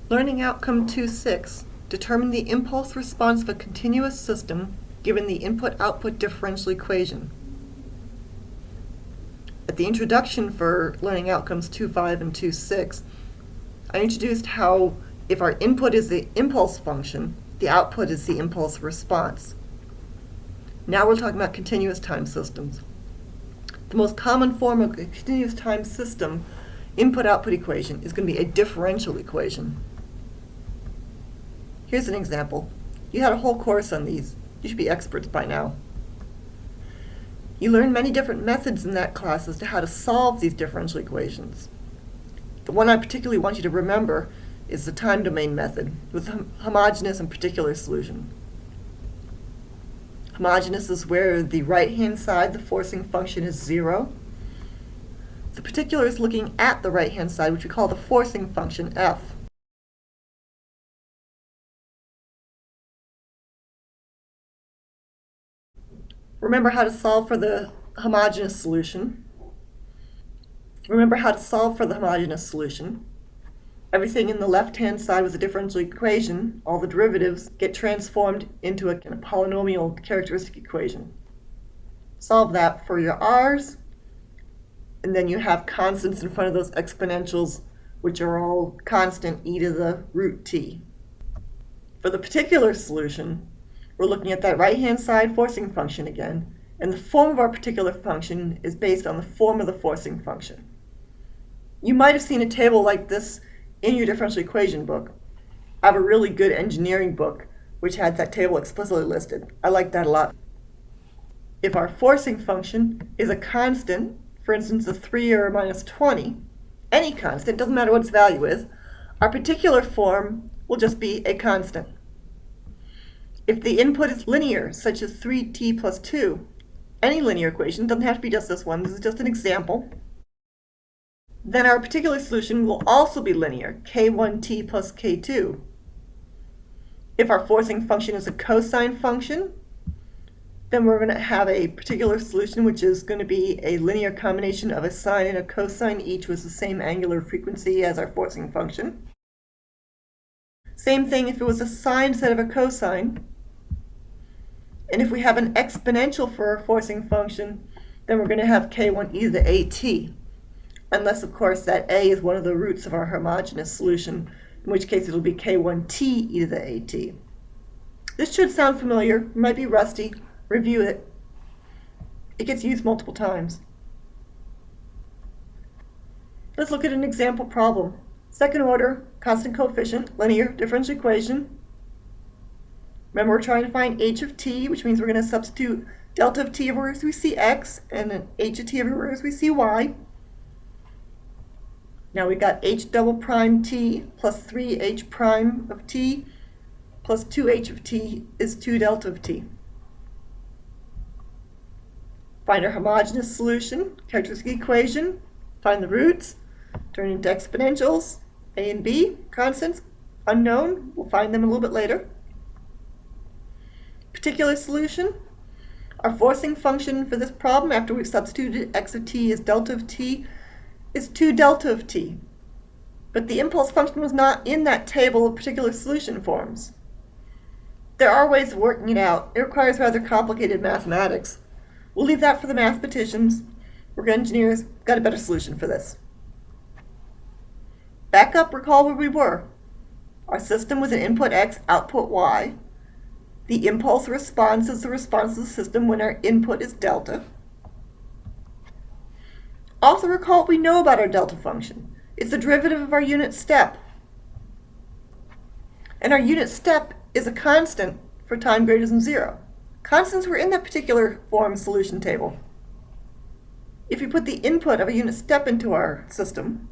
Learning Outcome 2.6. Determine the impulse response of a continuous system given the input-output differential equation. At the introduction for Learning Outcomes 2.5 and 2.6, I introduced how if our input is the impulse function, the output is the impulse response. Now we're talking about continuous time systems. The most common form of a continuous time system input-output equation is going to be a differential equation. Here's an example. You had a whole course on these. You should be experts by now. You learned many different methods in that class as to how to solve these differential equations. The one I particularly want you to remember is the time domain method with homogeneous and particular solution. Homogeneous is where the right-hand side, the forcing function, is 0. The particular is looking at the right-hand side, which we call the forcing function, f. Remember how to solve for the homogeneous solution. Everything in the left-hand side with a differential equation, all the derivatives, get transformed into a polynomial characteristic equation. Solve that for your r's, and then you have constants in front of those exponentials, which are all constant e to the root t. For the particular solution, we're looking at that right-hand side forcing function again, and the form of our particular function is based on the form of the forcing function. You might have seen a table like this in your differential equation book. I have a really good engineering book which had that table explicitly listed. I like that a lot. If our forcing function is a constant, for instance a 3 or a minus 20, any constant, doesn't matter what its value is, our particular form will just be a constant. If the input is linear, such as 3t plus 2, any linear equation, doesn't have to be just this one, this is just an example, then our particular solution will also be linear, k1t plus k2. If our forcing function is a cosine function, then we're going to have a particular solution which is going to be a linear combination of a sine and a cosine, each with the same angular frequency as our forcing function. Same thing if it was a sine instead of a cosine. And if we have an exponential for our forcing function, then we're going to have k1 e to the at. Unless, of course, that a is one of the roots of our homogeneous solution, in which case it'll be k1t e to the at. This should sound familiar, it might be rusty. Review it. It gets used multiple times. Let's look at an example problem. Second order, constant coefficient, linear differential equation. Remember, we're trying to find h of t, which means we're going to substitute delta of t everywhere as we see x, and then h of t everywhere as we see y. Now we've got h double prime t plus 3h prime of t plus 2h of t is 2 delta of t. Find our homogeneous solution, characteristic equation, find the roots, turn into exponentials, a and b, constants, unknown, we'll find them a little bit later. Particular solution, our forcing function for this problem after we've substituted x of t as delta of t is 2 delta of t. But the impulse function was not in that table of particular solution forms. There are ways of working it out. It requires rather complicated mathematics. We'll leave that for the mathematicians. We're engineers, got a better solution for this. Back up, recall where we were. Our system was an input x, output y. The impulse response is the response of the system when our input is delta. Also recall what we know about our delta function. It's the derivative of our unit step. And our unit step is a constant for time greater than 0. Constants were in that particular form solution table. If you put the input of a unit step into our system,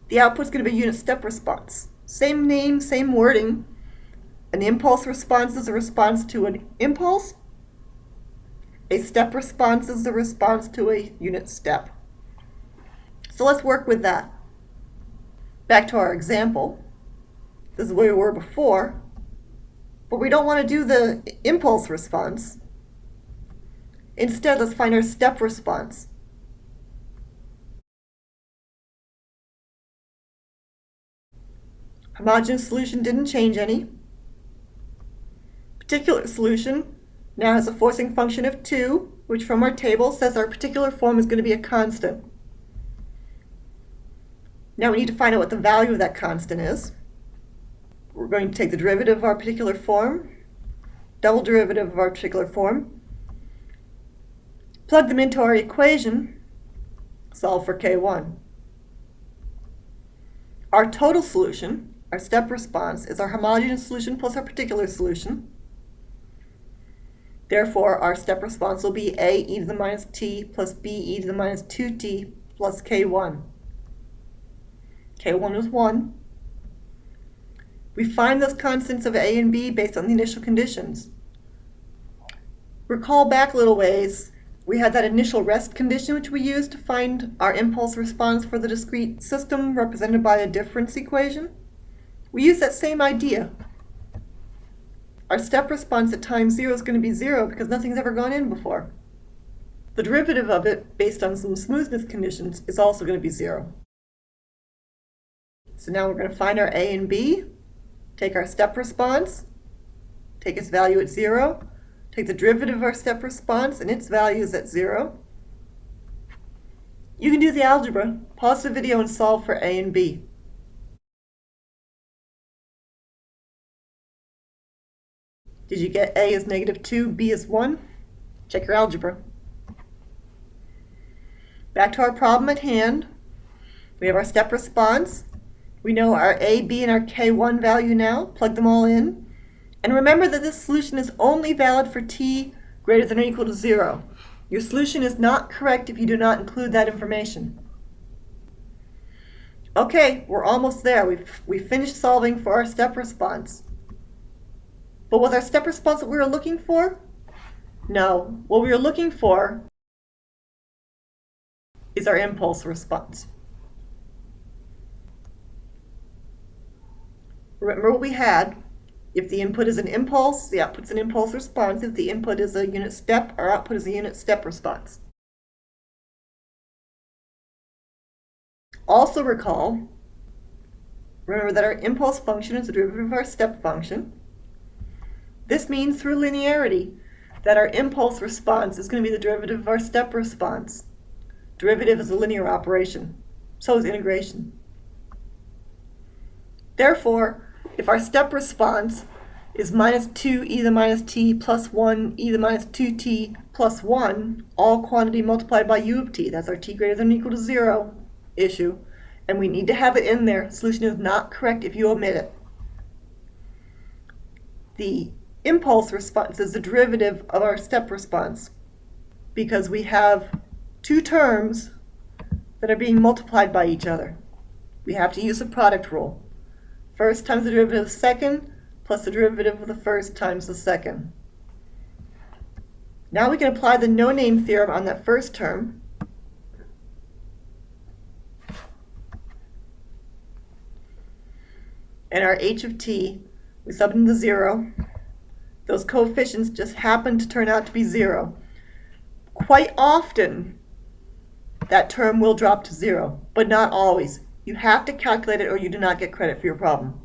the output is going to be a unit step response. Same name, same wording. An impulse response is a response to an impulse. A step response is the response to a unit step. So let's work with that. Back to our example. This is where we were before. But we don't want to do the impulse response. Instead, let's find our step response. Homogeneous solution didn't change any. Particular solution now has a forcing function of 2, which from our table says our particular form is going to be a constant. Now we need to find out what the value of that constant is. We're going to take the derivative of our particular form, double derivative of our particular form, plug them into our equation, solve for K1. Our total solution, our step response, is our homogeneous solution plus our particular solution. Therefore, our step response will be a e to the minus t plus b e to the minus 2t plus K1. K1 is 1. We find those constants of a and b based on the initial conditions. Recall back a little ways, we had that initial rest condition which we used to find our impulse response for the discrete system represented by a difference equation. We use that same idea. Our step response at time 0 is going to be 0 because nothing's ever gone in before. The derivative of it, based on some smoothness conditions, is also going to be 0. So now we're going to find our a and b, take our step response, take its value at 0, take the derivative of our step response, and its value is at 0. You can do the algebra. Pause the video and solve for a and b. Did you get a is -2, b is 1? Check your algebra. Back to our problem at hand. We have our step response. We know our a, b, and our K1 value now. Plug them all in. And remember that this solution is only valid for t greater than or equal to 0. Your solution is not correct if you do not include that information. Okay, we're almost there. We've finished solving for our step response. But was our step response what we were looking for? No. What we were looking for is our impulse response. Remember what we had. If the input is an impulse, the output's an impulse response. If the input is a unit step, our output is a unit step response. Also recall, remember that our impulse function is the derivative of our step function. This means through linearity that our impulse response is going to be the derivative of our step response. Derivative is a linear operation. So is integration. Therefore, if our step response is -2 e to the minus t plus 1 e to the minus 2t plus 1, all quantity multiplied by u of t, that's our t greater than or equal to 0 issue, and we need to have it in there. Solution is not correct if you omit it. The impulse response is the derivative of our step response because we have two terms that are being multiplied by each other. We have to use the product rule. First times the derivative of the second plus the derivative of the first times the second. Now we can apply the no-name theorem on that first term. And our h of t, we sub into 0. Those coefficients just happen to turn out to be 0. Quite often, that term will drop to 0, but not always. You have to calculate it or you do not get credit for your problem.